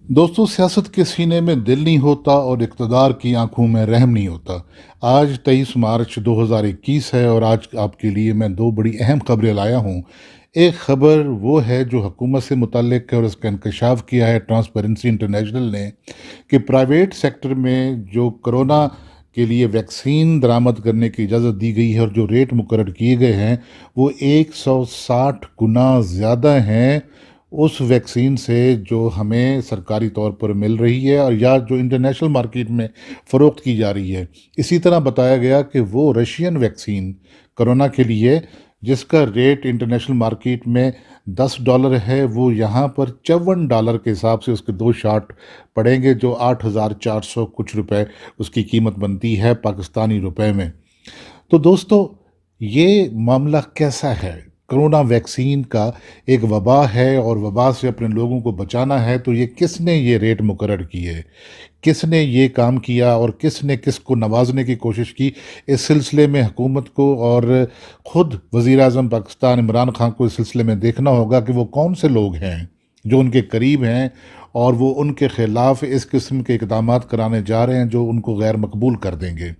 दोस्तों, सियासत के सीने में दिल नहीं होता और इक़्तिदार की आंखों में रहम नहीं होता। आज 23 मार्च 2021 है और आज आपके लिए मैं दो बड़ी अहम खबरें लाया हूँ। एक खबर वो है जो हुकूमत से मुतल्लिक है और इसका इंकशाफ किया है ट्रांसपेरेंसी इंटरनेशनल ने कि प्राइवेट सेक्टर में जो कोरोना के लिए वैक्सीन दरामद करने की इजाज़त दी गई है और जो रेट मुकर्रर किए गए हैं वो 160 गुना ज़्यादा हैं उस वैक्सीन से जो हमें सरकारी तौर पर मिल रही है और या जो इंटरनेशनल मार्केट में फ़रोख्त की जा रही है। इसी तरह बताया गया कि वो रशियन वैक्सीन कोरोना के लिए जिसका रेट इंटरनेशनल मार्केट में $10 है, वो यहाँ पर $54 के हिसाब से उसके 2 शॉट पड़ेंगे, जो 8,400 कुछ रुपए उसकी कीमत बनती है पाकिस्तानी रुपए में। तो दोस्तों, ये मामला कैसा है? कोरोना वैक्सीन का एक वबा है और वबा से अपने लोगों को बचाना है, तो ये किसने ये रेट मुकर्रर किए? किसने ये काम किया और किसने किसको नवाज़ने की कोशिश की? इस सिलसिले में हुकूमत को और ख़ुद वज़ीर-ए-आज़म पाकिस्तान इमरान खान को इस सिलसिले में देखना होगा कि वो कौन से लोग हैं, जो उनके करीब हैं और वो उनके ख़िलाफ़ इस किस्म के इक़दामात कराने जा रहे हैं, जो उनको गैर मकबूल कर देंगे।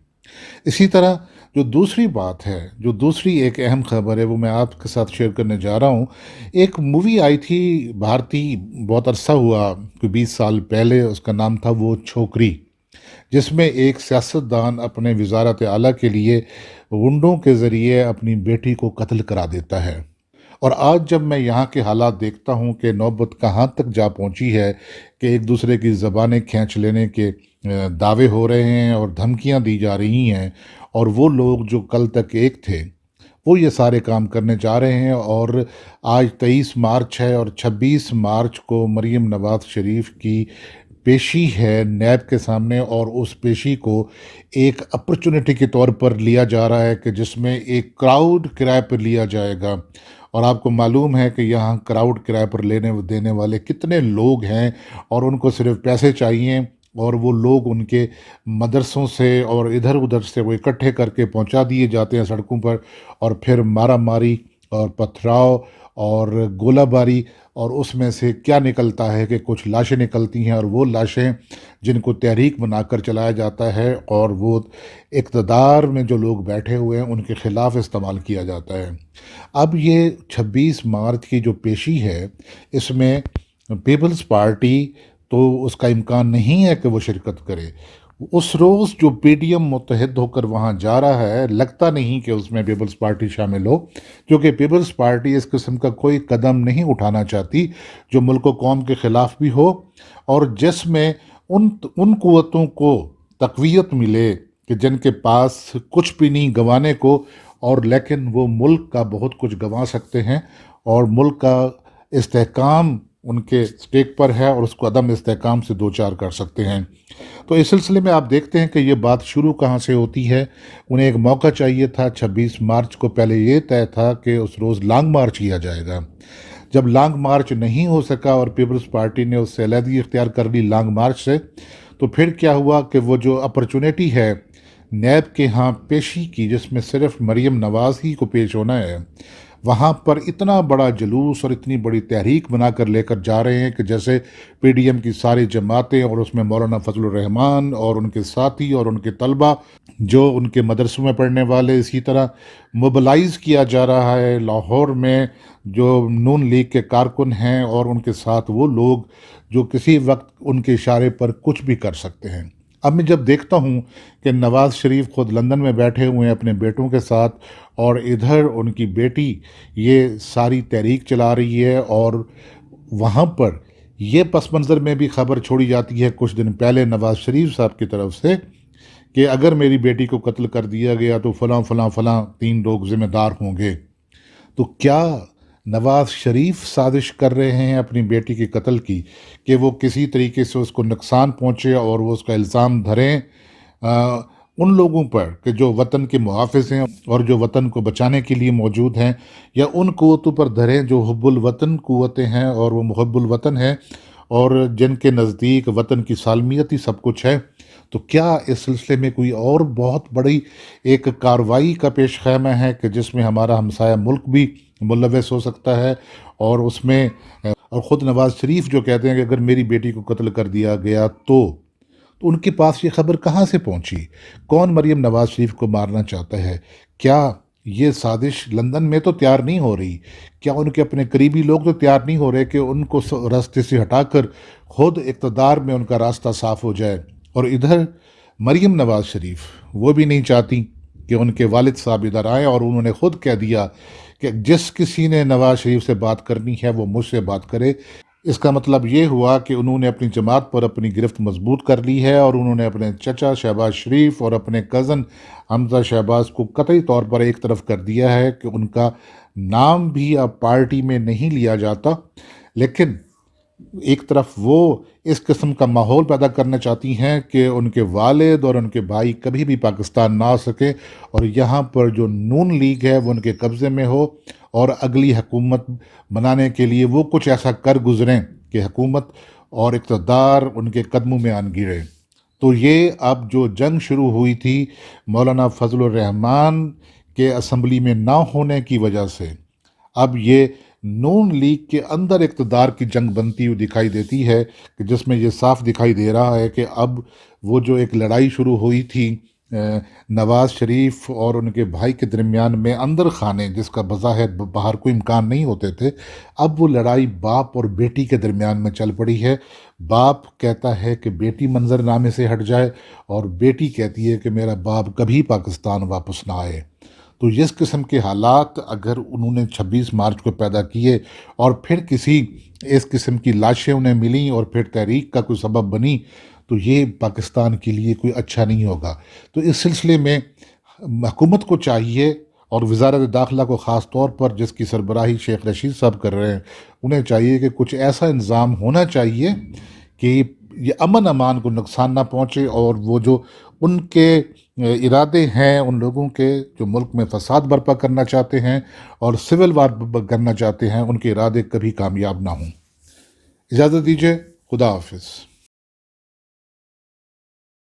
इसी तरह जो दूसरी बात है, जो दूसरी एक अहम खबर है, वो मैं आपके साथ शेयर करने जा रहा हूँ। एक मूवी आई थी भारतीय, बहुत अरसा हुआ, कोई 20 साल पहले, उसका नाम था वो छोकरी, जिसमें एक सियासतदान अपने वज़ारत आला के लिए गुंडों के ज़रिए अपनी बेटी को कत्ल करा देता है। और आज जब मैं यहाँ के हालात देखता हूँ कि नौबत कहाँ तक जा पहुँची है कि एक दूसरे की ज़बानें खींच लेने के दावे हो रहे हैं और धमकियाँ दी जा रही हैं, और वो लोग जो कल तक एक थे, वो ये सारे काम करने जा रहे हैं। और आज 23 मार्च है और 26 मार्च को मरीम नवाज़ शरीफ की पेशी है नैब के सामने, और उस पेशी को एक अपॉर्चुनिटी के तौर पर लिया जा रहा है कि जिसमें एक क्राउड किराए पर लिया जाएगा। और आपको मालूम है कि यहाँ क्राउड किराए पर लेने देने वाले कितने लोग हैं, और उनको सिर्फ पैसे चाहिए, और वो लोग उनके मदरसों से और इधर उधर से वो इकट्ठे करके पहुंचा दिए जाते हैं सड़कों पर, और फिर मारा मारी और पथराव और गोलाबारी, और उसमें से क्या निकलता है कि कुछ लाशें निकलती हैं, और वो लाशें जिनको तहरीक बनाकर चलाया जाता है और वो इक़्तिदार में जो लोग बैठे हुए हैं उनके ख़िलाफ़ इस्तेमाल किया जाता है। अब ये 26 मार्च की जो पेशी है, इसमें पीपल्स पार्टी, तो उसका इम्कान नहीं है कि वो शिरकत करे। उस रोज़ जो पीडीएम मुत्तहिद होकर वहाँ जा रहा है, लगता नहीं कि उसमें पीपल्स पार्टी शामिल हो, क्योंकि पीपल्स पार्टी इस किस्म का कोई कदम नहीं उठाना चाहती जो मुल्क व कौम के ख़िलाफ़ भी हो, और जिसमें उन क़ुव्वतों को तक़वियत मिले कि जिनके पास कुछ भी नहीं गंवाने को, और लेकिन वो मुल्क का बहुत कुछ गंवा सकते हैं, और मुल्क का इस्तेहकाम उनके स्टेक पर है, और उसको अदम इस्तेहकाम से दो चार कर सकते हैं। तो इस सिलसिले में आप देखते हैं कि ये बात शुरू कहाँ से होती है। उन्हें एक मौका चाहिए था। 26 मार्च को पहले ये तय था कि उस रोज़ लॉन्ग मार्च किया जाएगा। जब लॉन्ग मार्च नहीं हो सका और पीपल्स पार्टी ने उससे अलहदगी इख्तियार कर ली लॉन्ग मार्च से, तो फिर क्या हुआ कि वो जो अपॉर्चुनिटी है नैब के यहाँ पेशी की, जिसमें सिर्फ मरीम नवाज़ ही को पेश होना है, वहाँ पर इतना बड़ा जुलूस और इतनी बड़ी तहरीक बना कर लेकर जा रहे हैं कि जैसे पीडीएम की सारी जमातें, और उसमें मौलाना फजलुर रहमान और उनके साथी और उनके तलबा जो उनके मदरसों में पढ़ने वाले, इसी तरह मोबलाइज़ किया जा रहा है। लाहौर में जो नून लीग के कारकुन हैं और उनके साथ वो लोग जो किसी वक्त उनके इशारे पर कुछ भी कर सकते हैं। अब मैं जब देखता हूँ कि नवाज़ शरीफ खुद लंदन में बैठे हुए हैं अपने बेटों के साथ, और इधर उनकी बेटी ये सारी तहरीक चला रही है, और वहाँ पर ये पस मंज़र में भी खबर छोड़ी जाती है कुछ दिन पहले नवाज़ शरीफ साहब की तरफ से कि अगर मेरी बेटी को कत्ल कर दिया गया तो फ़लाँ फ़लाँ फ़लाँ 3 लोग ज़िम्मेदार होंगे। तो क्या नवाज़ शरीफ साजिश कर रहे हैं अपनी बेटी के कत्ल की कि वो किसी तरीके से उसको नुकसान पहुँचे, और वो उसका इल्ज़ाम धरें उन लोगों पर कि जो वतन के मुहाफ़िज़ हैं और जो वतन को बचाने के लिए मौजूद हैं, या उन क़ुव्वतों पर धरें जो हुब्बुल वतन क़ुव्वतें हैं और वो मुहिब्बुल वतन हैं, और जिनके नज़दीक वतन की सालमियत ही सब कुछ है। तो क्या इस सिलसिले में कोई और बहुत बड़ी एक कार्रवाई का पेश ख़ैमा है कि जिसमें हमारा हमसाया मुल्क भी मुलव्वस हो सकता है, और उसमें اور خود نواز شریف جو کہتے ہیں کہ اگر میری بیٹی کو قتل کر دیا گیا تو ان کے پاس یہ خبر کہاں سے پہنچی؟ کون مریم نواز شریف کو مارنا چاہتا ہے؟ کیا یہ سازش لندن میں تو تیار نہیں ہو رہی؟ کیا ان کے اپنے قریبی لوگ تو تیار نہیں ہو رہے کہ ان کو راستے سے ہٹا کر خود اقتدار میں ان کا راستہ صاف ہو جائے؟ اور ادھر مریم نواز شریف وہ بھی نہیں چاہتی کہ ان کے والد صاحب ادھر آئیں، اور انہوں نے خود کہہ دیا کہ جس کسی نے نواز شریف سے بات کرنی ہے وہ مجھ سے بات کرے۔ اس کا مطلب یہ ہوا کہ انہوں نے اپنی جماعت پر اپنی گرفت مضبوط کر لی ہے، اور انہوں نے اپنے چچا شہباز شریف اور اپنے کزن حمزہ شہباز کو قطعی طور پر ایک طرف کر دیا ہے کہ ان کا نام بھی اب پارٹی میں نہیں لیا جاتا۔ لیکن ایک طرف وہ اس قسم کا ماحول پیدا کرنا چاہتی ہیں کہ ان کے والد اور ان کے بھائی کبھی بھی پاکستان نہ آ سکیں، اور یہاں پر جو نون لیگ ہے وہ ان کے قبضے میں ہو، اور اگلی حکومت بنانے کے لیے وہ کچھ ایسا کر گزریں کہ حکومت اور اقتدار ان کے قدموں میں آن گرے۔ تو یہ اب جو جنگ شروع ہوئی تھی مولانا فضل الرحمان کے اسمبلی میں نہ ہونے کی وجہ سے، اب یہ نون لیگ کے اندر اقتدار کی جنگ بنتی ہوئی دکھائی دیتی ہے، کہ جس میں یہ صاف دکھائی دے رہا ہے کہ اب وہ جو ایک لڑائی شروع ہوئی تھی نواز شریف اور ان کے بھائی کے درمیان میں اندر خانے، جس کا بظاہر باہر کوئی امکان نہیں ہوتے تھے، اب وہ لڑائی باپ اور بیٹی کے درمیان میں چل پڑی ہے۔ باپ کہتا ہے کہ بیٹی منظر نامے سے ہٹ جائے، اور بیٹی کہتی ہے کہ میرا باپ کبھی پاکستان واپس نہ آئے۔ تو اس قسم کے حالات اگر انہوں نے 26 مارچ کو پیدا کیے، اور پھر کسی اس قسم کی لاشیں انہیں ملیں اور پھر تحریک کا کوئی سبب بنی، تو یہ پاکستان کے لیے کوئی اچھا نہیں ہوگا۔ تو اس سلسلے میں حکومت کو چاہیے، اور وزارت داخلہ کو خاص طور پر جس کی سربراہی شیخ رشید صاحب کر رہے ہیں، انہیں چاہیے کہ کچھ ایسا انظام ہونا چاہیے کہ یہ امن امان کو نقصان نہ پہنچے، اور وہ جو ان کے ارادے ہیں ان لوگوں کے جو ملک میں فساد برپا کرنا چاہتے ہیں اور سول وار کرنا چاہتے ہیں، ان کے ارادے کبھی کامیاب نہ ہوں۔ اجازت دیجیے، خدا حافظ۔